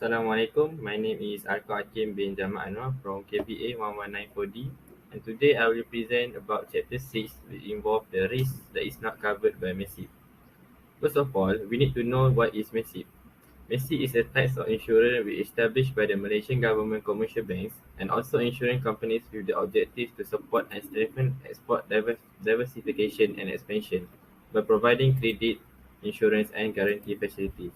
Assalamualaikum. My name is Arko Hakim bin Jamal Anwar from KBA 1194D, and today I will present about Chapter 6, which involves the risk that is not covered by MASIP. First of all, we need to know what is MASIP. MASIP is a type of insurance which is established by the Malaysian government commercial banks and also insurance companies with the objective to support and strengthen export diversification and expansion by providing credit, insurance and guarantee facilities.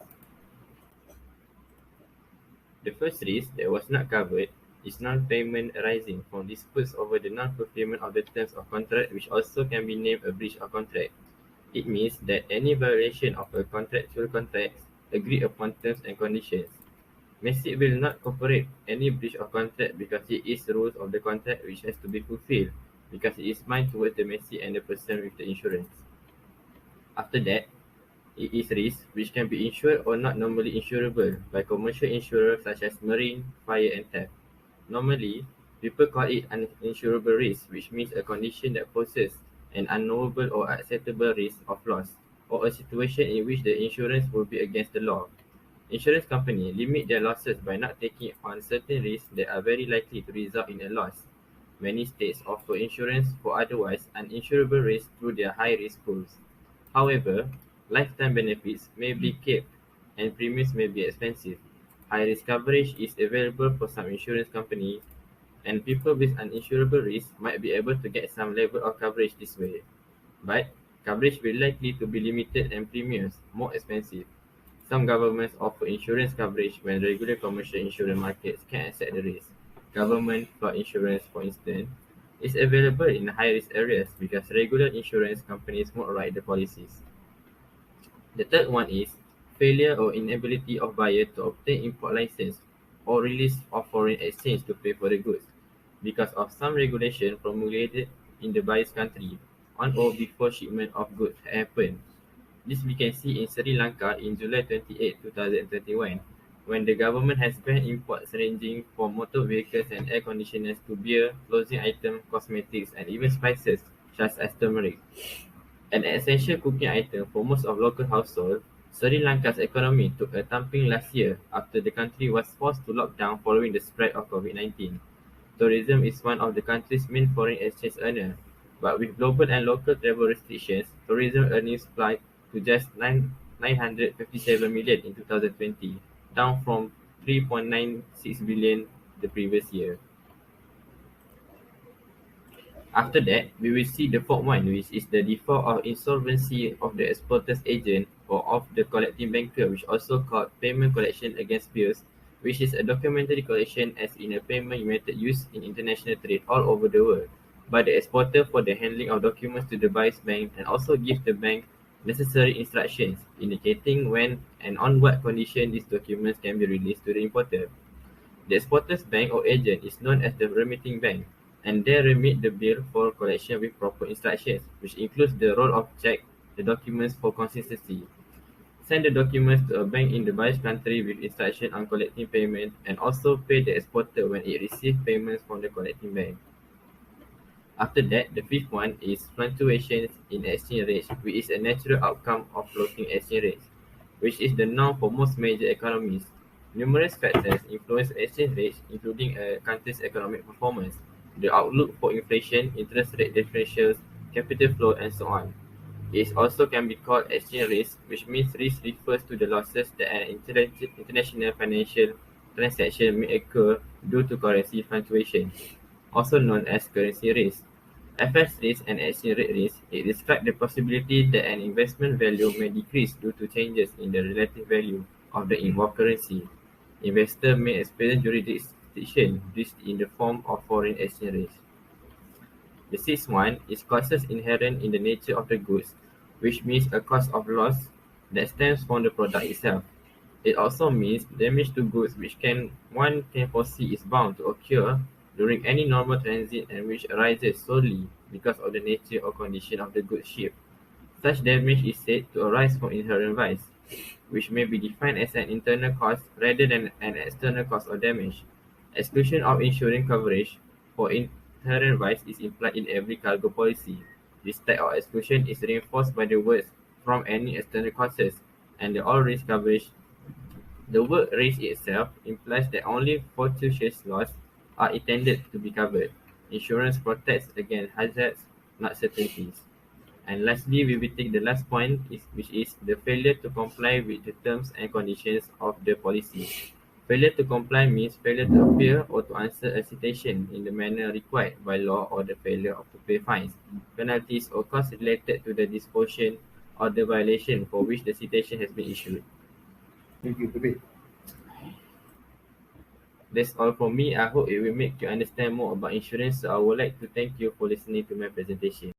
The first risk that was not covered is non-payment arising from disputes over the non-fulfillment of the terms of contract, which also can be named a breach of contract. It means that any violation of a contractual contract agreed upon terms and conditions. MASIP will not cooperate any breach of contract because it is the rules of the contract which has to be fulfilled, because it is mine towards the MASIP and the person with the insurance. After that, it is risk which can be insured or not normally insurable by commercial insurers such as marine, fire and theft. Normally, people call it an insurable risk, which means a condition that poses an unknowable or acceptable risk of loss, or a situation in which the insurance will be against the law. Insurance companies limit their losses by not taking on certain risks that are very likely to result in a loss. Many states offer insurance for otherwise uninsurable risks through their high-risk pools. However, lifetime benefits may be capped and premiums may be expensive. High-risk coverage is available for some insurance companies, and people with uninsurable risk might be able to get some level of coverage this way. But coverage will likely to be limited and premiums more expensive. Some governments offer insurance coverage when regular commercial insurance markets can accept the risk. Government flood insurance, for instance, is available in high-risk areas because regular insurance companies won't write the policies. The third one is failure or inability of buyer to obtain import license or release of foreign exchange to pay for the goods because of some regulation promulgated in the buyer's country on or before shipment of goods happened. This we can see in Sri Lanka in July 28, 2021, when the government has banned imports ranging from motor vehicles and air conditioners to beer, clothing items, cosmetics, and even spices such as turmeric. An essential cooking item for most of local households, Sri Lanka's economy took a thumping last year after the country was forced to lock down following the spread of COVID-19. Tourism is one of the country's main foreign exchange earners, but with global and local travel restrictions, tourism earnings plunged to just 957 million in 2020, down from 3.96 billion the previous year. After that, we will see the fourth one, which is the default or insolvency of the exporter's agent or of the collecting banker, which also called payment collection against bills, which is a documentary collection as in a payment method used in international trade all over the world by the exporter for the handling of documents to the buyer's bank and also give the bank necessary instructions indicating when and on what condition these documents can be released to the importer. The exporter's bank or agent is known as the remitting bank, and they remit the bill for collection with proper instructions, which includes the role of check the documents for consistency, send the documents to a bank in the buyer's country with instruction on collecting payment, and also pay the exporter when it receives payments from the collecting bank. After that, the fifth one is fluctuations in exchange rates, which is a natural outcome of floating exchange rates, which is the norm for most major economies. Numerous factors influence exchange rates, including a country's economic performance, the outlook for inflation, interest rate differentials, capital flow, and so on. It also can be called exchange risk, which means risk refers to the losses that an international financial transaction may occur due to currency fluctuation, also known as currency risk. FX risk and exchange rate risk, it describes the possibility that an investment value may decrease due to changes in the relative value of the involved currency. Investors may experience jurisdiction risk in the form of foreign exchange risk. The sixth one is costs inherent in the nature of the goods, which means a cost of loss that stems from the product itself. It also means damage to goods which one can foresee is bound to occur during any normal transit and which arises solely because of the nature or condition of the goods shipped. Such damage is said to arise from inherent vice, which may be defined as an internal cost rather than an external cost or damage. Exclusion of insurance coverage for inherent vice is implied in every cargo policy. This type of exclusion is reinforced by the words "from any external causes" and the all-risk coverage. The word "risk" itself implies that only fortuitous loss are intended to be covered. Insurance protects against hazards, not certainties. And lastly, we will take the last point, which is the failure to comply with the terms and conditions of the policy. Failure to comply means failure to appear or to answer a citation in the manner required by law, or the failure of to pay fines, penalties, or costs related to the disposition or the violation for which the citation has been issued. Thank you, Babe. That's all for me. I hope it will make you understand more about insurance. So I would like to thank you for listening to my presentation.